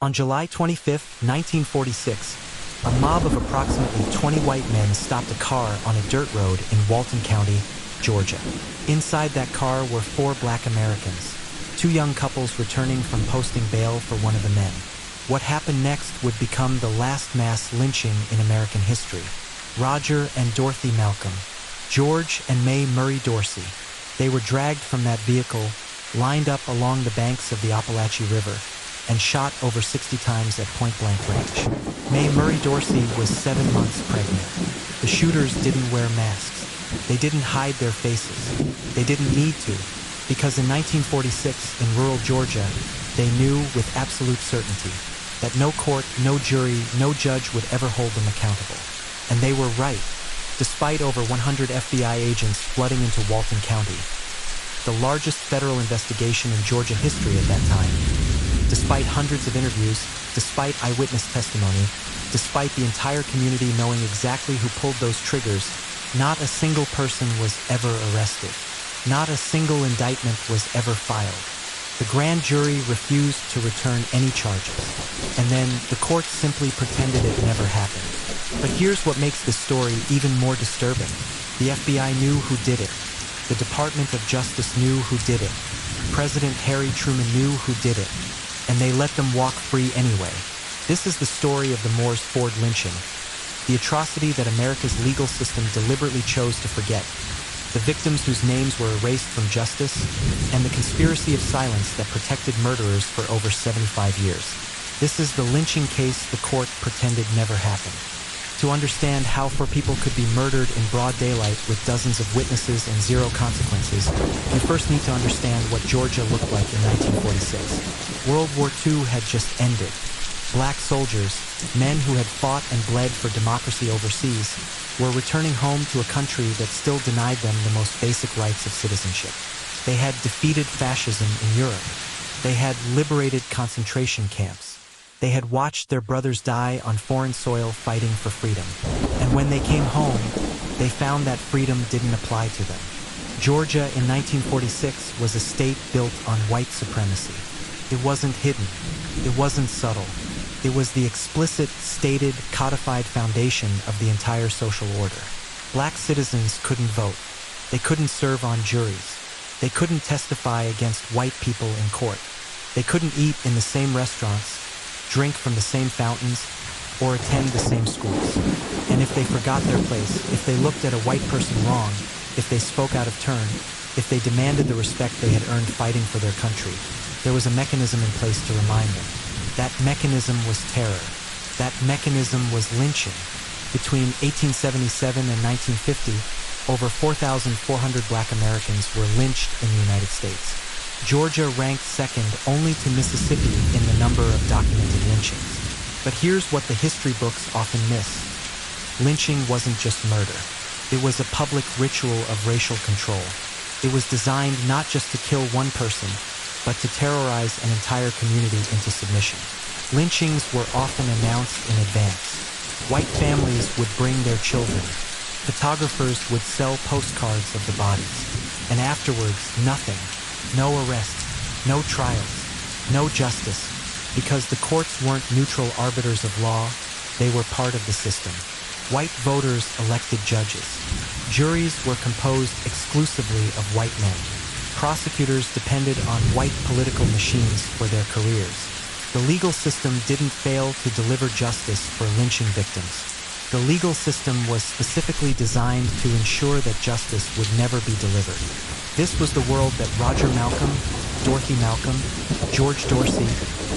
On July 25, 1946, a mob of approximately 20 white men stopped a car on a dirt road in Walton County, Georgia. Inside that car were 4 black Americans, 2 young couples returning from posting bail for one of the men. What happened next would become the last mass lynching in American history. Roger and Dorothy Malcom, George and May Murray Dorsey. They were dragged from that vehicle, lined up along the banks of the Appalachian River, and shot over 60 times at point-blank range. May Murray Dorsey was 7 months pregnant. The shooters didn't wear masks. They didn't hide their faces. They didn't need to, because in 1946, in rural Georgia, they knew with absolute certainty that no court, no jury, no judge would ever hold them accountable. And they were right, despite over 100 FBI agents flooding into Walton County, the largest federal investigation in Georgia history at that time. Despite hundreds of interviews, despite eyewitness testimony, despite the entire community knowing exactly who pulled those triggers, not a single person was ever arrested. Not a single indictment was ever filed. The grand jury refused to return any charges. And then the court simply pretended it never happened. But here's what makes this story even more disturbing. The FBI knew who did it. The Department of Justice knew who did it. President Harry Truman knew who did it. And they let them walk free anyway. This is the story of the Moores Ford lynching, the atrocity that America's legal system deliberately chose to forget, the victims whose names were erased from justice, and the conspiracy of silence that protected murderers for over 75 years. This is the lynching case the court pretended never happened. To understand how 4 people could be murdered in broad daylight with dozens of witnesses and 0 consequences, you first need to understand what Georgia looked like in 1946. World War II had just ended. Black soldiers, men who had fought and bled for democracy overseas, were returning home to a country that still denied them the most basic rights of citizenship. They had defeated fascism in Europe. They had liberated concentration camps. They had watched their brothers die on foreign soil fighting for freedom. And when they came home, they found that freedom didn't apply to them. Georgia in 1946 was a state built on white supremacy. It wasn't hidden. It wasn't subtle. It was the explicit, stated, codified foundation of the entire social order. Black citizens couldn't vote. They couldn't serve on juries. They couldn't testify against white people in court. They couldn't eat in the same restaurants, drink from the same fountains, or attend the same schools. And if they forgot their place, if they looked at a white person wrong, if they spoke out of turn, if they demanded the respect they had earned fighting for their country, there was a mechanism in place to remind them. That mechanism was terror. That mechanism was lynching. Between 1877 and 1950, over 4,400 black Americans were lynched in the United States. Georgia ranked second only to Mississippi in the number of documented lynchings. But here's what the history books often miss. Lynching wasn't just murder. It was a public ritual of racial control. It was designed not just to kill one person, but to terrorize an entire community into submission. Lynchings were often announced in advance. White families would bring their children. Photographers would sell postcards of the bodies. And afterwards, nothing. No arrests, no trials, no justice, because the courts weren't neutral arbiters of law, they were part of the system. White voters elected judges. Juries were composed exclusively of white men. Prosecutors depended on white political machines for their careers. The legal system didn't fail to deliver justice for lynching victims. The legal system was specifically designed to ensure that justice would never be delivered. This was the world that Roger Malcom, Dorothy Malcom, George Dorsey,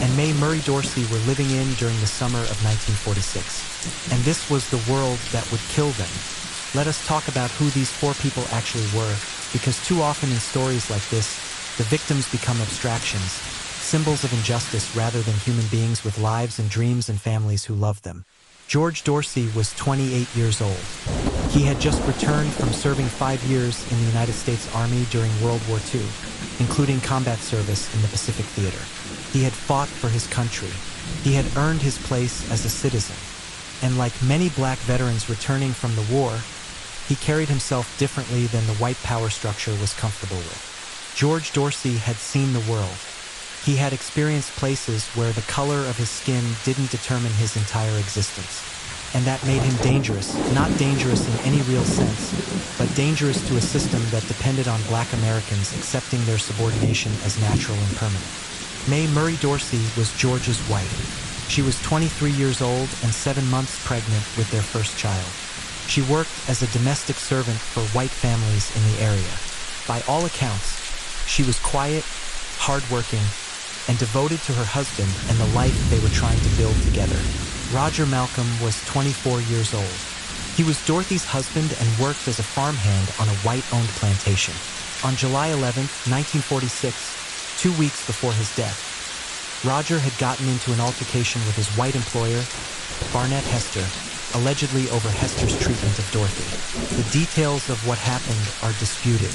and May Murray Dorsey were living in during the summer of 1946. And this was the world that would kill them. Let us talk about who these 4 people actually were, because too often in stories like this, the victims become abstractions, symbols of injustice rather than human beings with lives and dreams and families who love them. George Dorsey was 28 years old. He had just returned from serving 5 years in the United States Army during World War II, including combat service in the Pacific Theater. He had fought for his country. He had earned his place as a citizen. And like many black veterans returning from the war, he carried himself differently than the white power structure was comfortable with. George Dorsey had seen the world. He had experienced places where the color of his skin didn't determine his entire existence. And that made him dangerous, not dangerous in any real sense, but dangerous to a system that depended on Black Americans accepting their subordination as natural and permanent. Mae Murray Dorsey was George's wife. She was 23 years old and 7 months pregnant with their first child. She worked as a domestic servant for white families in the area. By all accounts, she was quiet, hardworking, and devoted to her husband and the life they were trying to build together. Roger Malcom was 24 years old. He was Dorothy's husband and worked as a farmhand on a white-owned plantation. On July 11, 1946, 2 weeks before his death, Roger had gotten into an altercation with his white employer, Barnett Hester, allegedly over Hester's treatment of Dorothy. The details of what happened are disputed.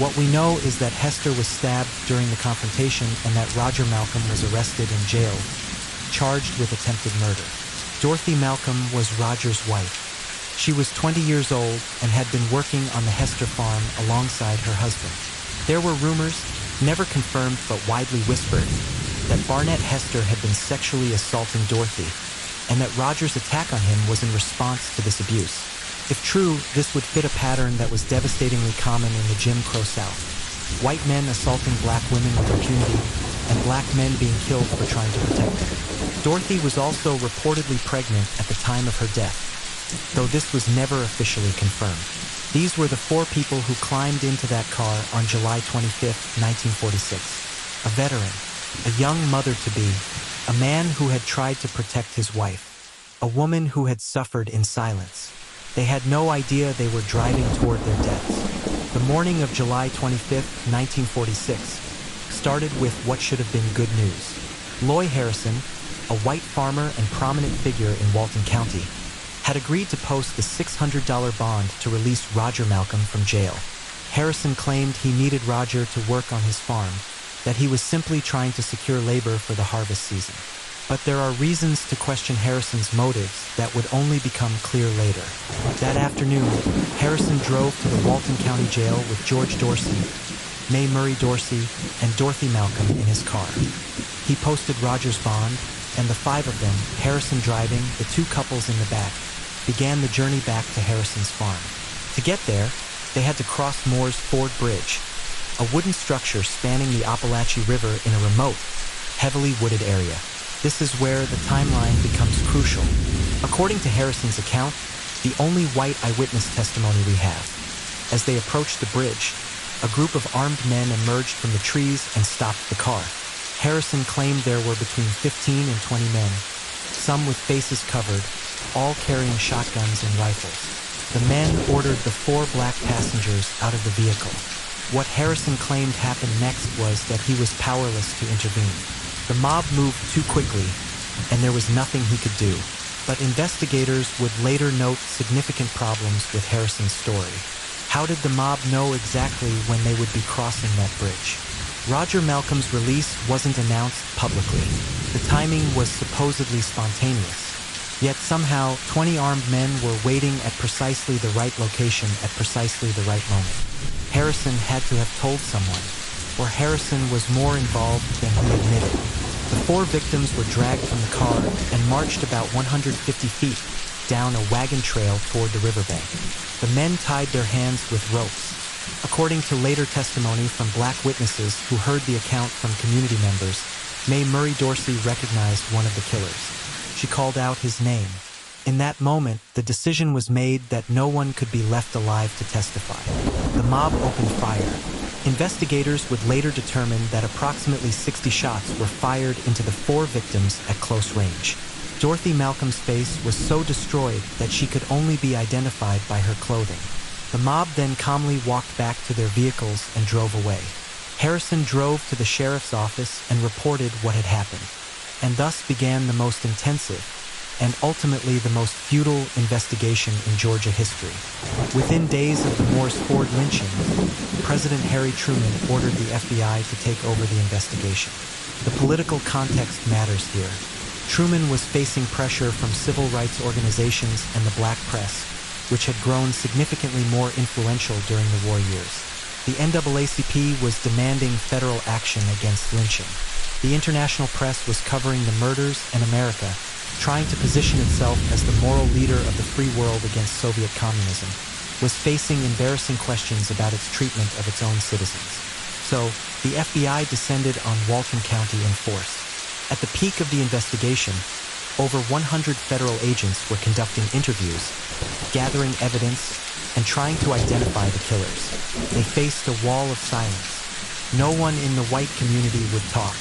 What we know is that Hester was stabbed during the confrontation and that Roger Malcom was arrested and jailed, charged with attempted murder. Dorothy Malcom was Roger's wife. She was 20 years old and had been working on the Hester farm alongside her husband. There were rumors, never confirmed but widely whispered, that Barnett Hester had been sexually assaulting Dorothy, and that Roger's attack on him was in response to this abuse. If true, this would fit a pattern that was devastatingly common in the Jim Crow South. White men assaulting black women with impunity, and black men being killed for trying to protect them. Dorothy was also reportedly pregnant at the time of her death, though this was never officially confirmed. These were the 4 people who climbed into that car on July 25, 1946. A veteran, a young mother-to-be, a man who had tried to protect his wife, a woman who had suffered in silence. They had no idea they were driving toward their deaths. The morning of July 25, 1946, started with what should have been good news. Loy Harrison, a white farmer and prominent figure in Walton County, had agreed to post the $600 bond to release Roger Malcom from jail. Harrison claimed he needed Roger to work on his farm, that he was simply trying to secure labor for the harvest season. But there are reasons to question Harrison's motives that would only become clear later. That afternoon, Harrison drove to the Walton County Jail with George Dorsey, Mae Murray Dorsey, and Dorothy Malcom in his car. He posted Roger's bond, and the 5 of them, Harrison driving, the 2 couples in the back, began the journey back to Harrison's farm. To get there, they had to cross Moore's Ford Bridge, a wooden structure spanning the Appalachian River in a remote, heavily wooded area. This is where the timeline becomes crucial. According to Harrison's account, the only white eyewitness testimony we have. As they approached the bridge, a group of armed men emerged from the trees and stopped the car. Harrison claimed there were between 15 and 20 men, some with faces covered, all carrying shotguns and rifles. The men ordered the 4 black passengers out of the vehicle. What Harrison claimed happened next was that he was powerless to intervene. The mob moved too quickly, and there was nothing he could do. But investigators would later note significant problems with Harrison's story. How did the mob know exactly when they would be crossing that bridge? Roger Malcom's release wasn't announced publicly. The timing was supposedly spontaneous. Yet somehow, 20 armed men were waiting at precisely the right location at precisely the right moment. Harrison had to have told someone, or Harrison was more involved than he admitted. The 4 victims were dragged from the car and marched about 150 feet down a wagon trail toward the riverbank. The men tied their hands with ropes. According to later testimony from black witnesses who heard the account from community members, Mae Murray Dorsey recognized one of the killers. She called out his name. In that moment, the decision was made that no one could be left alive to testify. The mob opened fire. Investigators would later determine that approximately 60 shots were fired into the 4 victims at close range. Dorothy Malcom's face was so destroyed that she could only be identified by her clothing. The mob then calmly walked back to their vehicles and drove away. Harrison drove to the sheriff's office and reported what had happened, and thus began the most intensive and ultimately the most futile investigation in Georgia history. Within days of the Moore's Ford lynching, President Harry Truman ordered the FBI to take over the investigation. The political context matters here. Truman was facing pressure from civil rights organizations and the black press, which had grown significantly more influential during the war years. The NAACP was demanding federal action against lynching. The international press was covering the murders, and America, trying to position itself as the moral leader of the free world against Soviet communism, was facing embarrassing questions about its treatment of its own citizens. So, the FBI descended on Walton County in force. At the peak of the investigation, over 100 federal agents were conducting interviews, gathering evidence, and trying to identify the killers. They faced a wall of silence. No one in the white community would talk.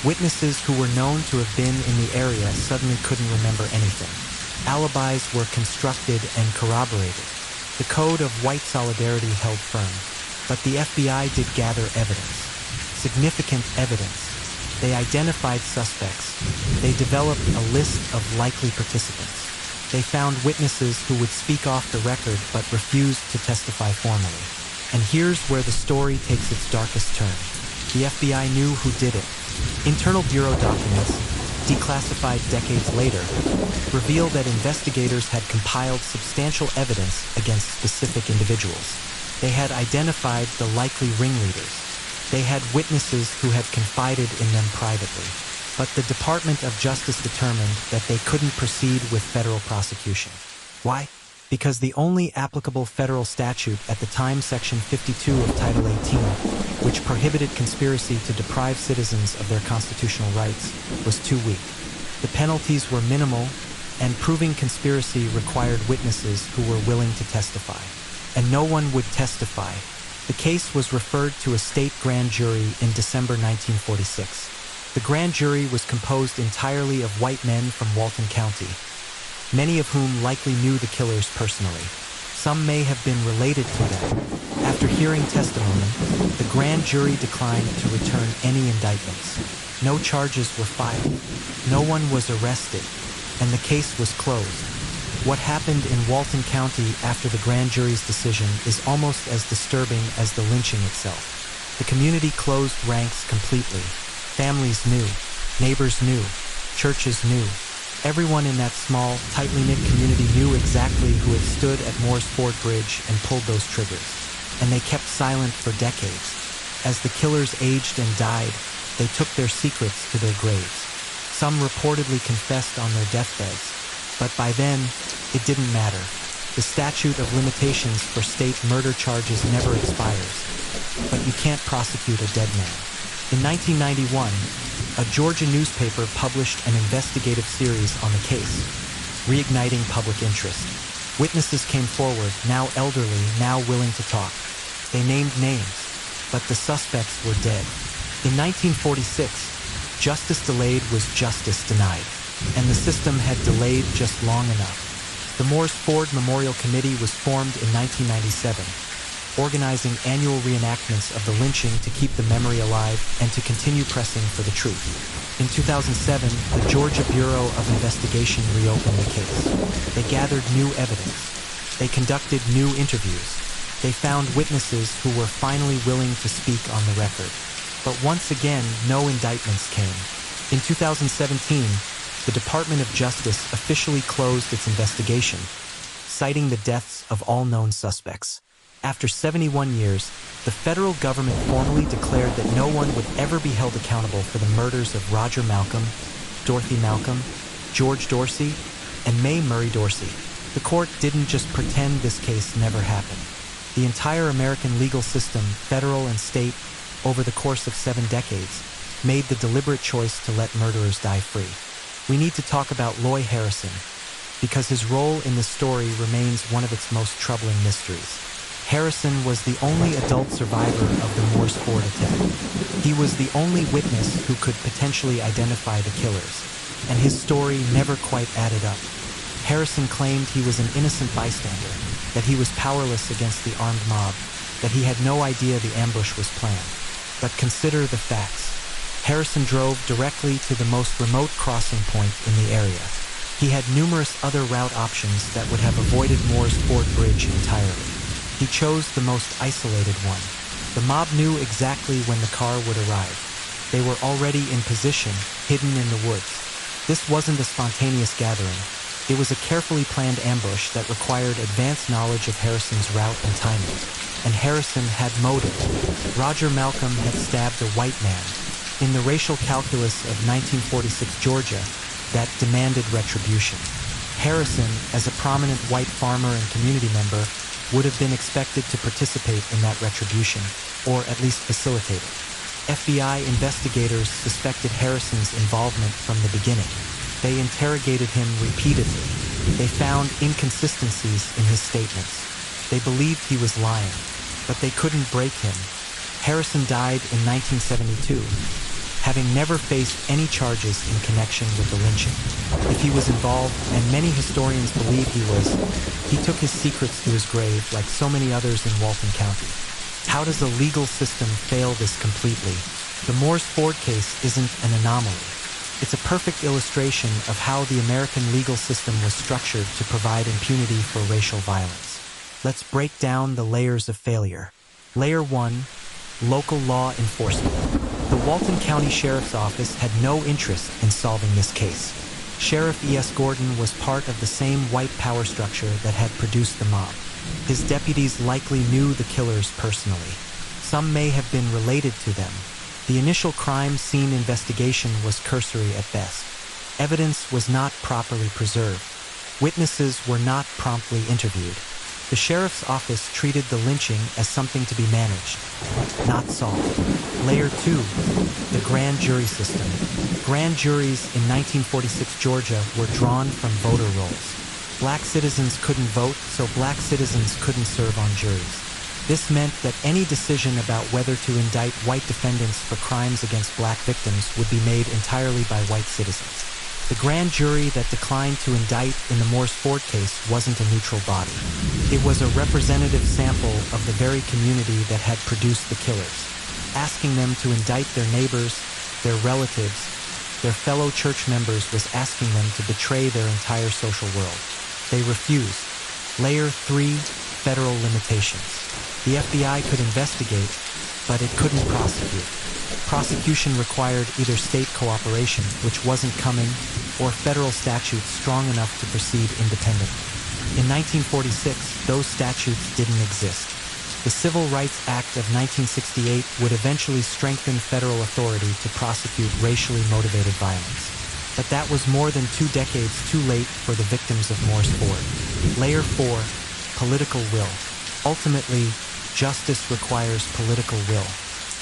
Witnesses who were known to have been in the area suddenly couldn't remember anything. Alibis were constructed and corroborated. The code of white solidarity held firm, but the FBI did gather evidence. Significant evidence. They identified suspects. They developed a list of likely participants. They found witnesses who would speak off the record but refused to testify formally. And here's where the story takes its darkest turn. The FBI knew who did it. Internal Bureau documents, declassified decades later, reveal that investigators had compiled substantial evidence against specific individuals. They had identified the likely ringleaders. They had witnesses who had confided in them privately. But the Department of Justice determined that they couldn't proceed with federal prosecution. Why? Because the only applicable federal statute at the time, Section 52 of Title 18, which prohibited conspiracy to deprive citizens of their constitutional rights, was too weak. The penalties were minimal, and proving conspiracy required witnesses who were willing to testify. And no one would testify. The case was referred to a state grand jury in December 1946. The grand jury was composed entirely of white men from Walton County, many of whom likely knew the killers personally. Some may have been related to them. After hearing testimony, the grand jury declined to return any indictments. No charges were filed. No one was arrested, and the case was closed. What happened in Walton County after the grand jury's decision is almost as disturbing as the lynching itself. The community closed ranks completely. Families knew, neighbors knew, churches knew. Everyone in that small, tightly knit community knew exactly who had stood at Moore's Ford Bridge and pulled those triggers. And they kept silent for decades. As the killers aged and died, they took their secrets to their graves. Some reportedly confessed on their deathbeds. But by then, it didn't matter. The statute of limitations for state murder charges never expires. But you can't prosecute a dead man. In 1991, a Georgia newspaper published an investigative series on the case, reigniting public interest. Witnesses came forward, now elderly, now willing to talk. They named names, but the suspects were dead. In 1946, justice delayed was justice denied, and the system had delayed just long enough. The Moore's Ford Memorial Committee was formed in 1997, organizing annual reenactments of the lynching to keep the memory alive and to continue pressing for the truth. In 2007, the Georgia Bureau of Investigation reopened the case. They gathered new evidence. They conducted new interviews. They found witnesses who were finally willing to speak on the record. But once again, no indictments came. In 2017, the Department of Justice officially closed its investigation, citing the deaths of all known suspects. After 71 years, the federal government formally declared that no one would ever be held accountable for the murders of Roger Malcom, Dorothy Malcom, George Dorsey, and Mae Murray Dorsey. The court didn't just pretend this case never happened. The entire American legal system, federal and state, over the course of 7 decades, made the deliberate choice to let murderers die free. We need to talk about Loy Harrison, because his role in the story remains one of its most troubling mysteries. Harrison was the only adult survivor of the Moore's Ford attack. He was the only witness who could potentially identify the killers, and his story never quite added up. Harrison claimed he was an innocent bystander, that he was powerless against the armed mob, that he had no idea the ambush was planned. But consider the facts. Harrison drove directly to the most remote crossing point in the area. He had numerous other route options that would have avoided Moore's Ford Bridge entirely. He chose the most isolated one. The mob knew exactly when the car would arrive. They were already in position, hidden in the woods. This wasn't a spontaneous gathering. It was a carefully planned ambush that required advanced knowledge of Harrison's route and timing. and Harrison had motive. Roger Malcom had stabbed a white man. In the racial calculus of 1946 Georgia, that demanded retribution. Harrison, as a prominent white farmer and community member, would have been expected to participate in that retribution, or at least facilitate it. FBI investigators suspected Harrison's involvement from the beginning. They interrogated him repeatedly. They found inconsistencies in his statements. They believed he was lying, but they couldn't break him. Harrison died in 1972, having never faced any charges in connection with the lynching. If he was involved, and many historians believe he was, he took his secrets to his grave like so many others in Walton County. How does the legal system fail this completely? The Morse Ford case isn't an anomaly. It's a perfect illustration of how the American legal system was structured to provide impunity for racial violence. Let's break down the layers of failure. Layer 1, local law enforcement. The Walton County Sheriff's Office had no interest in solving this case. Sheriff E.S. Gordon was part of the same white power structure that had produced the mob. His deputies likely knew the killers personally. Some may have been related to them. The initial crime scene investigation was cursory at best. Evidence was not properly preserved. Witnesses were not promptly interviewed. The sheriff's office treated the lynching as something to be managed, not solved. Layer 2, the grand jury system. Grand juries in 1946 Georgia were drawn from voter rolls. Black citizens couldn't vote, so black citizens couldn't serve on juries. This meant that any decision about whether to indict white defendants for crimes against black victims would be made entirely by white citizens. The grand jury that declined to indict in the Morse Ford case wasn't a neutral body. It was a representative sample of the very community that had produced the killers, asking them to indict their neighbors, their relatives, their fellow church members was asking them to betray their entire social world. They refused. Layer 3, federal limitations. The FBI could investigate, but it couldn't prosecute. Prosecution required either state cooperation, which wasn't coming, or federal statutes strong enough to proceed independently. In 1946, those statutes didn't exist. The Civil Rights Act of 1968 would eventually strengthen federal authority to prosecute racially motivated violence. But that was more than 2 decades too late for the victims of Morse Ford. Layer 4, political will. Ultimately, justice requires political will.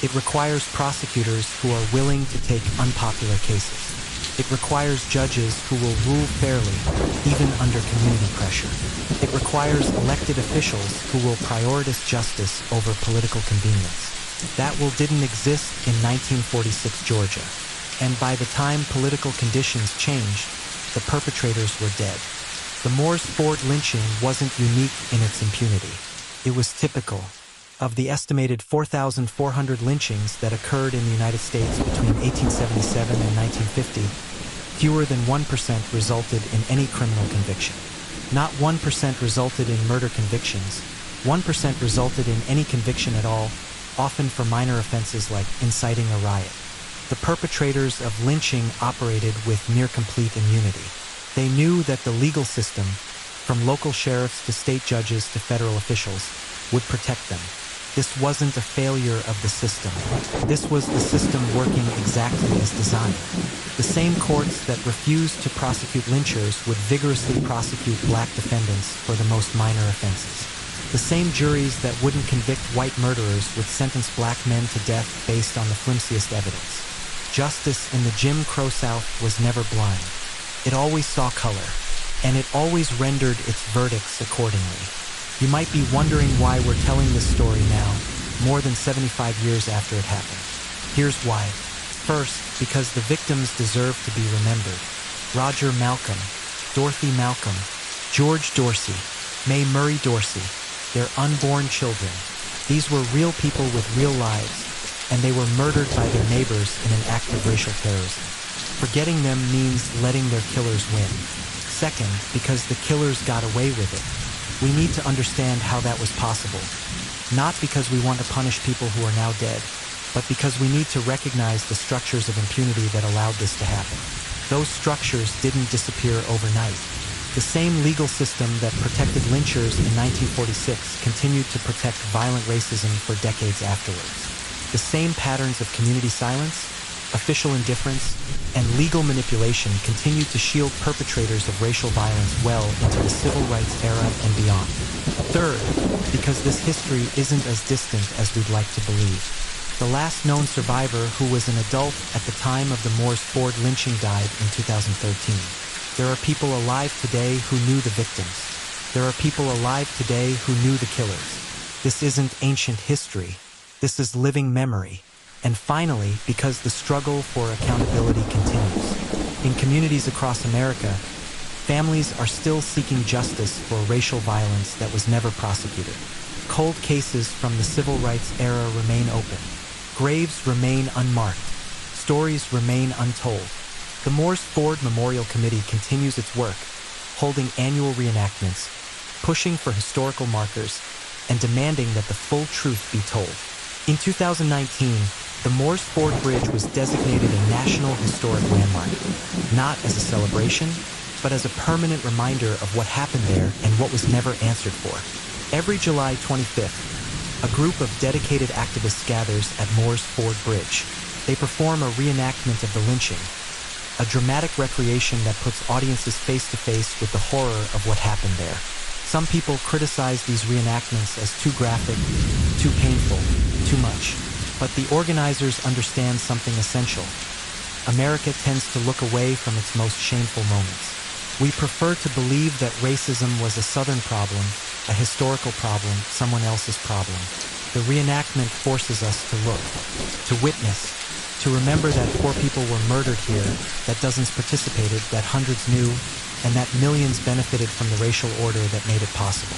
It requires prosecutors who are willing to take unpopular cases. It requires judges who will rule fairly, even under community pressure. It requires elected officials who will prioritize justice over political convenience. That will didn't exist in 1946 Georgia. And by the time political conditions changed, the perpetrators were dead. The Morse Ford lynching wasn't unique in its impunity. It was typical. Of the estimated 4,400 lynchings that occurred in the United States between 1877 and 1950, fewer than 1% resulted in any criminal conviction. Not 1% resulted in murder convictions. 1% resulted in any conviction at all, often for minor offenses like inciting a riot. The perpetrators of lynching operated with near-complete immunity. They knew that the legal system, from local sheriffs to state judges to federal officials, would protect them. This wasn't a failure of the system. This was the system working exactly as designed. The same courts that refused to prosecute lynchers would vigorously prosecute black defendants for the most minor offenses. The same juries that wouldn't convict white murderers would sentence black men to death based on the flimsiest evidence. Justice in the Jim Crow South was never blind. It always saw color, and it always rendered its verdicts accordingly. You might be wondering why we're telling this story now, more than 75 years after it happened. Here's why. First, because the victims deserve to be remembered. Roger Malcom, Dorothy Malcom, George Dorsey, Mae Murray Dorsey, their unborn children. These were real people with real lives, and they were murdered by their neighbors in an act of racial terrorism. Forgetting them means letting their killers win. Second, because the killers got away with it. We need to understand how that was possible. Not because we want to punish people who are now dead, but because we need to recognize the structures of impunity that allowed this to happen. Those structures didn't disappear overnight. The same legal system that protected lynchers in 1946 continued to protect violent racism for decades afterwards. The same patterns of community silence, official indifference, and legal manipulation continued to shield perpetrators of racial violence well into the civil rights era and beyond. Third, because this history isn't as distant as we'd like to believe. The last known survivor, who was an adult at the time of the Moores Ford lynching, died in 2013. There are people alive today who knew the victims. There are people alive today who knew the killers. This isn't ancient history. This is living memory. And finally, because the struggle for accountability continues. In communities across America, families are still seeking justice for racial violence that was never prosecuted. Cold cases from the civil rights era remain open. Graves remain unmarked. Stories remain untold. The Moores Ford Memorial Committee continues its work, holding annual reenactments, pushing for historical markers, and demanding that the full truth be told. In 2019, the Moores Ford Bridge was designated a National Historic Landmark, not as a celebration, but as a permanent reminder of what happened there and what was never answered for. Every July 25th, a group of dedicated activists gathers at Moores Ford Bridge. They perform a reenactment of the lynching, a dramatic recreation that puts audiences face to face with the horror of what happened there. Some people criticize these reenactments as too graphic, too painful, too much. But the organizers understand something essential. America tends to look away from its most shameful moments. We prefer to believe that racism was a Southern problem, a historical problem, someone else's problem. The reenactment forces us to look, to witness, to remember that 4 people were murdered here, that dozens participated, that hundreds knew, and that millions benefited from the racial order that made it possible.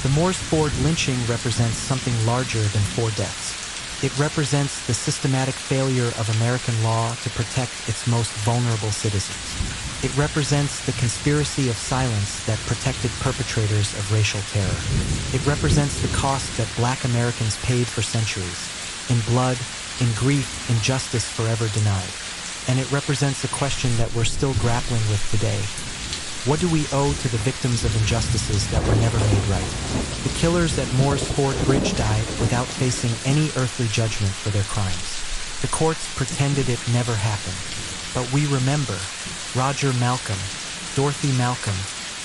The Moores Ford lynching represents something larger than 4 deaths. It represents the systematic failure of American law to protect its most vulnerable citizens. It represents the conspiracy of silence that protected perpetrators of racial terror. It represents the cost that Black Americans paid for centuries, in blood, in grief, in justice forever denied. And it represents a question that we're still grappling with today. What do we owe to the victims of injustices that were never made right? The killers at Moores Ford Bridge died without facing any earthly judgment for their crimes. The courts pretended it never happened. But we remember Roger Malcom, Dorothy Malcom,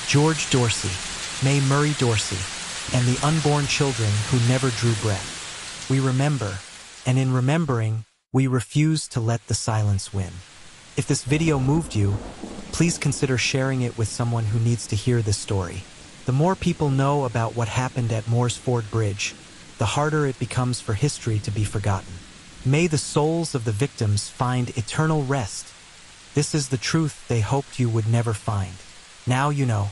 George Dorsey, Mae Murray Dorsey, and the unborn children who never drew breath. We remember, and in remembering, we refuse to let the silence win. If this video moved you, please consider sharing it with someone who needs to hear this story. The more people know about what happened at Moores Ford Bridge, the harder it becomes for history to be forgotten. May the souls of the victims find eternal rest. This is the truth they hoped you would never find. Now you know.